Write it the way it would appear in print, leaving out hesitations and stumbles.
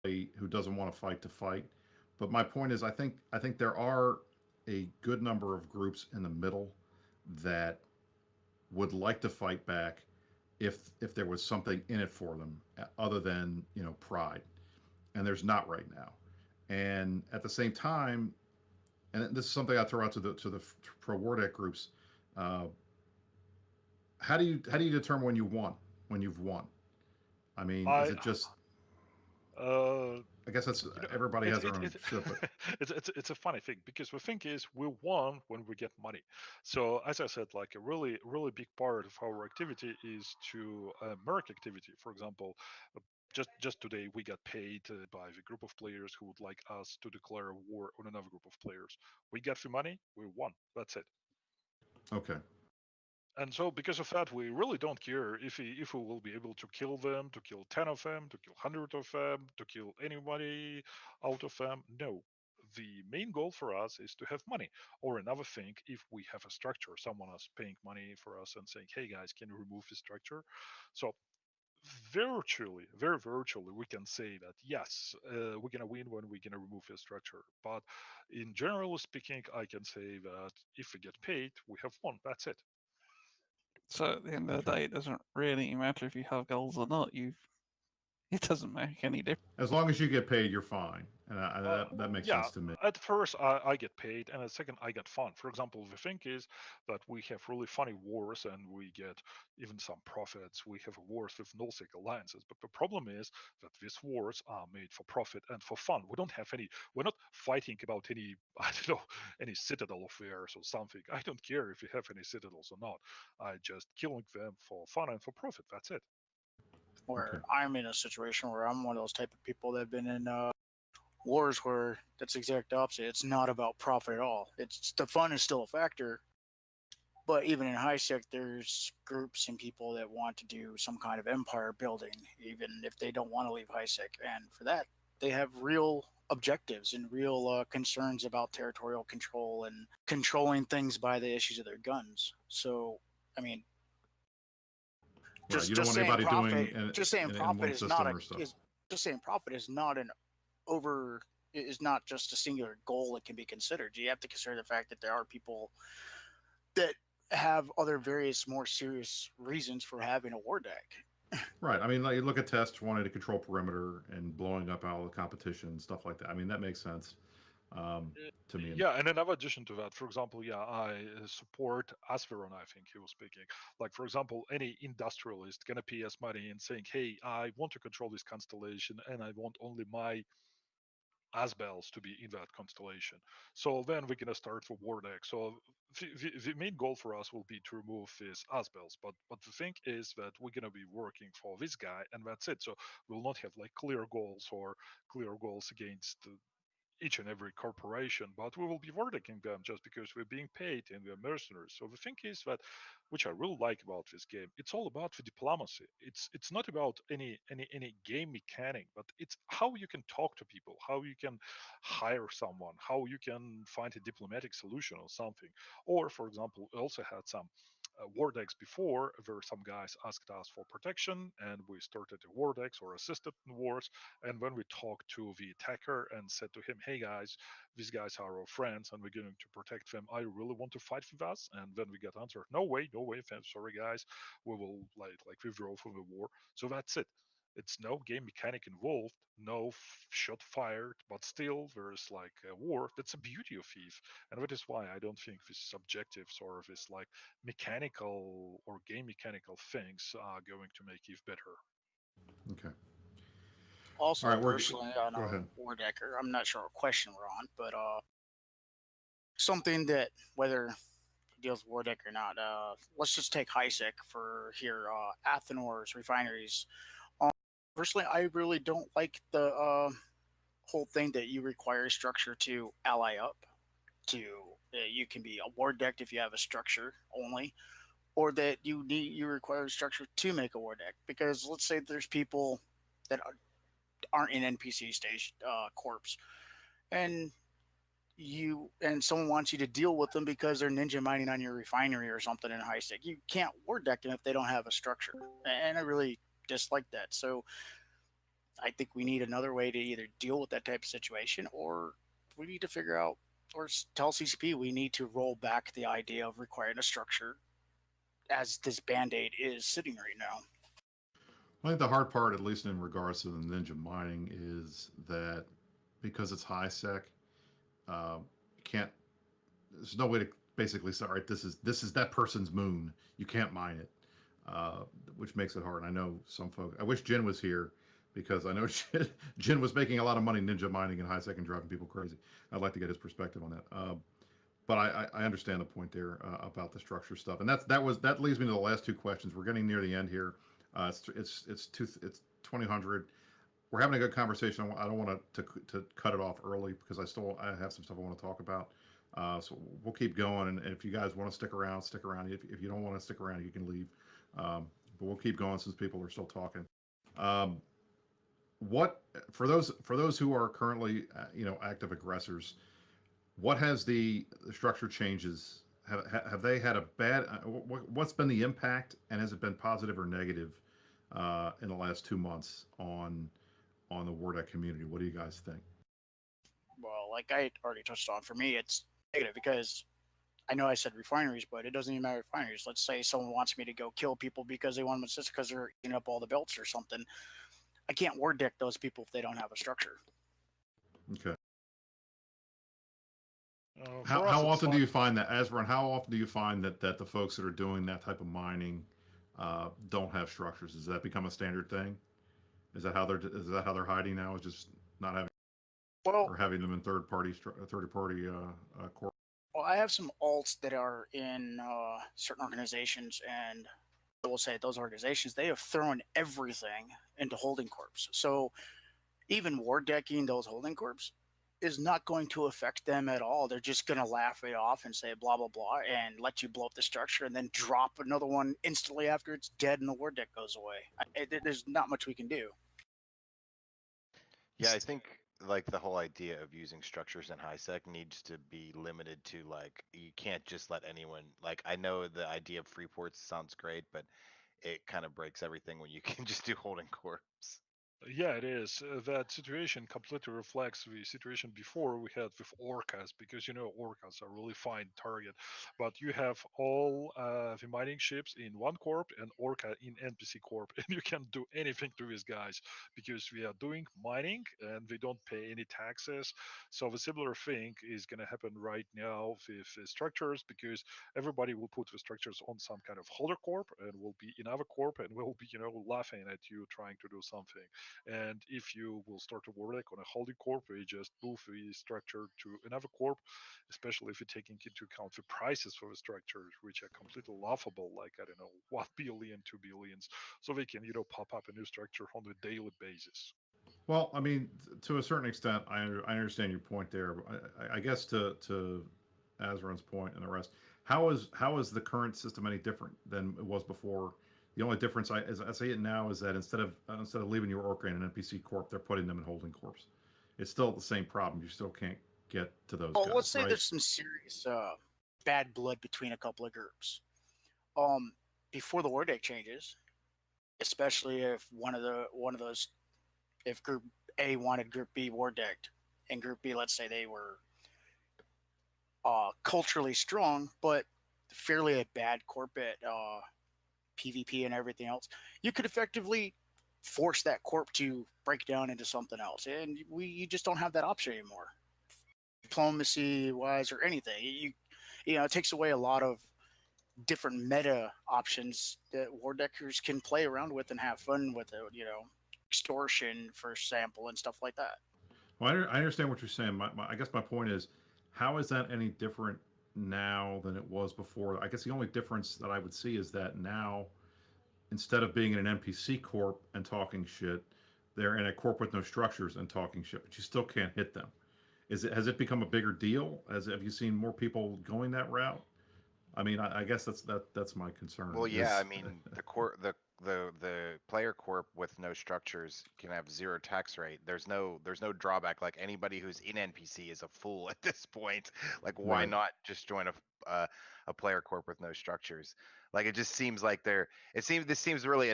who doesn't want to fight. But my point is, I think there are a good number of groups in the middle that would like to fight back if there was something in it for them other than pride, and there's not right now. And at the same time, and this is something I throw out to the pro War Dec groups. Uh, how do you determine when you've won? I mean, is I it just? uh, I guess that's you know, everybody it's has their it, own it shit, but it's a funny thing because the thing is we won when we get money. So as I said, like a really big part of our activity is to merc activity. For example, uh, just today we got paid by the group of players who would like us to declare a war on another group of players. We got the money, we won. That's it. okay. And so because of that, we really don't care if we will be able to kill them, to kill 10 of them, to kill 100 of them, to kill anybody out of them. No. The main goal for us is to have money. Or another thing, if we have a structure, someone is paying money for us and saying, hey guys, can you remove the structure? So virtually, very virtually, we can say that yes, we're gonna win when we're gonna remove the structure. But in general speaking, I can say that if we get paid, we have won. That's it. So at the end of the Okay. day, it doesn't really matter if you have goals or not. It doesn't make any difference. As long as you get paid, you're fine, and Uh, that makes yeah, sense to me. at first I get paid, and at second I get fun. For example, the thing is that we have really funny wars, and we get even some profits. We have wars with nullsec alliances, but the problem is that these wars are made for profit and for fun. We don't have any. We're not fighting about any. I don't know any citadel affairs or something. I don't care if you have any citadels or not. I just killing them for fun and for profit. That's it. Okay. Where I'm in a situation where I'm one of those type of people that have been in wars where that's the exact opposite. It's not about profit at all. It's the fun is still a factor, but even in high sec, there's groups and people that want to do some kind of empire building, even if they don't want to leave high sec. And for that, they have real objectives and real concerns about territorial control and controlling things by the issues of their guns. So, I mean, Right. You don't just want saying anybody doing profit, just saying in profit one is not system a or stuff. is just saying profit is not an over is not just a singular goal that can be considered. You have to consider the fact that there are people that have other various more serious reasons for having a war deck. Right. I mean, like, you look at tests wanting to control perimeter and blowing up all the competition and stuff like that. I mean, that makes sense to me. Yeah, and another addition to that, for example, yeah, I support Asperon, I think he was speaking. Like, for example, any industrialist gonna pay us money and saying, hey, I want to control this constellation and I want only my Asbels to be in that constellation. So then we're gonna start for War Deck. So the main goal for us will be to remove these Asbels. But the thing is that we're gonna be working for this guy, and that's it. So we'll not have like clear goals or clear goals against each and every corporation, but we will be working them just because we're being paid and we're mercenaries. So the thing is that, which I really like about this game, it's all about the diplomacy. It's not about any game mechanic, but it's how you can talk to people, how you can hire someone, how you can find a diplomatic solution or something. Or, for example, we also had some war decks before where some guys asked us for protection and we started a war decks or assisted in wars. And when we talked to the attacker and said to him, hey guys, these guys are our friends and we're going to protect them, I really want to fight with us. And then we get answered, no way, no way, sorry guys, we will like withdraw from the war. So that's it. It's no game mechanic involved, no shot fired, but still there's like a war. That's the beauty of Eve, and that is why I don't think these objectives or this like mechanical or game mechanical things are going to make Eve better. Okay. All Also, right. personally, on Go a ahead. war decker, I'm not sure what question we're on, but something that whether it deals with war deck or not, let's just take HISEC for here, Athenors refineries. Um, Personally, I really don't like the whole thing that you require a structure to ally up to. You can be a war deck if you have a structure only, or that you require a structure to make a war deck. Because let's say there's people that aren't in NPC stage corps, and someone wants you to deal with them because they're ninja mining on your refinery or something in high sec. You can't war deck them if they don't have a structure, and I really dislike that. So I think we need another way to either deal with that type of situation, or we need to figure out, or tell CCP we need to roll back the idea of requiring a structure as this band-aid is sitting right now. I think the hard part, at least in regards to the ninja mining, is that because it's high sec, you can't. There's no way to basically say, all right, this is that person's moon. You can't mine it, which makes it hard. I know some folks. I wish Jin was here because I know Jin was making a lot of money ninja mining in high sec and driving people crazy. I'd like to get his perspective on that. But I understand the point there about the structure stuff, and that leads me to the last two questions. We're getting near the end here. It's 2000. We're having a good conversation. I don't want to cut it off early because I have some stuff I want to talk about. So we'll keep going, and if you guys want to stick around, stick around. If you don't want to stick around, you can leave. But we'll keep going since people are still talking. What for those who are currently active aggressors? What has the structure changes? Have they had a bad? What's been the impact, and has it been positive or negative in the last 2 months on the War Dec community? What do you guys think? Well, like I already touched on, for me, it's negative because I know I said refineries, but it doesn't even matter refineries. Let's say someone wants me to go kill people because they want them just because they're eating up all the belts or something. I can't War Dec those people if they don't have a structure. Okay. For us, How it's often do fine. you find that, Asron? How often do you find that the folks that are doing that type of mining don't have structures? Does that become a standard thing? Is that how they're hiding now? Is just not having Well, or having them in third party core? well, I have some alts that are in certain organizations, and I will say those organizations, they have thrown everything into holding corps. So even War Decking those holding corps is not going to affect them at all. They're just going to laugh it off and say blah blah blah and let you blow up the structure and then drop another one instantly after it's dead and the War Dec goes away. There's not much we can do. Yeah, I think like the whole idea of using structures in high sec needs to be limited to like you can't just let anyone like I know the idea of free ports sounds great, but it kind of breaks everything when you can just do holding corps. Yeah, it is. That situation completely reflects the situation before we had with orcas, because orcas are really fine target, but you have all the mining ships in one corp and orca in NPC corp, and you can't do anything to these guys because we are doing mining and we don't pay any taxes. So the similar thing is going to happen right now with the structures, because everybody will put the structures on some kind of holder corp and will be in other corp and will be laughing at you trying to do something. And if you will start a War Dec on a holding corp, where you just move the structure to another corp, especially if you're taking into account the prices for the structure, which are completely laughable, like, I don't know, 1 billion, 2 billions. So they can, pop up a new structure on a daily basis. Well, I mean, to a certain extent, I understand your point there. I guess to Azron's point and the rest, how is the current system any different than it was before? The only difference, as I see it now, is that instead of leaving your Orca in an NPC corp, they're putting them in holding corps. It's still the same problem. You still can't get to those Well, guys, let's say right? there's some serious bad blood between a couple of groups. Before the War Dec changes, especially if one of those, if Group A wanted Group B War Decked, and Group B, let's say they were culturally strong, but fairly a bad corporate PvP and everything else, you could effectively force that corp to break down into something else, and you just don't have that option anymore, diplomacy wise or anything. It takes away a lot of different meta options that War Deckers can play around with and have fun with it. Extortion, for example, and stuff like that. Well, I understand what you're saying. I guess my point is, how is that any different now than it was before? I guess the only difference that I would see is that now, instead of being in an NPC corp and talking shit, they're in a corp with no structures and talking shit, but you still can't hit them. Has it become a bigger deal? Have you seen more people going that route? I mean, I guess that's my concern. Well, yeah, I mean the player corp with no structures can have 0 tax rate. There's no drawback. Like anybody who's in NPC is a fool at this point. Like why Right. not just join a player corp with no structures? Like it just seems like this seems really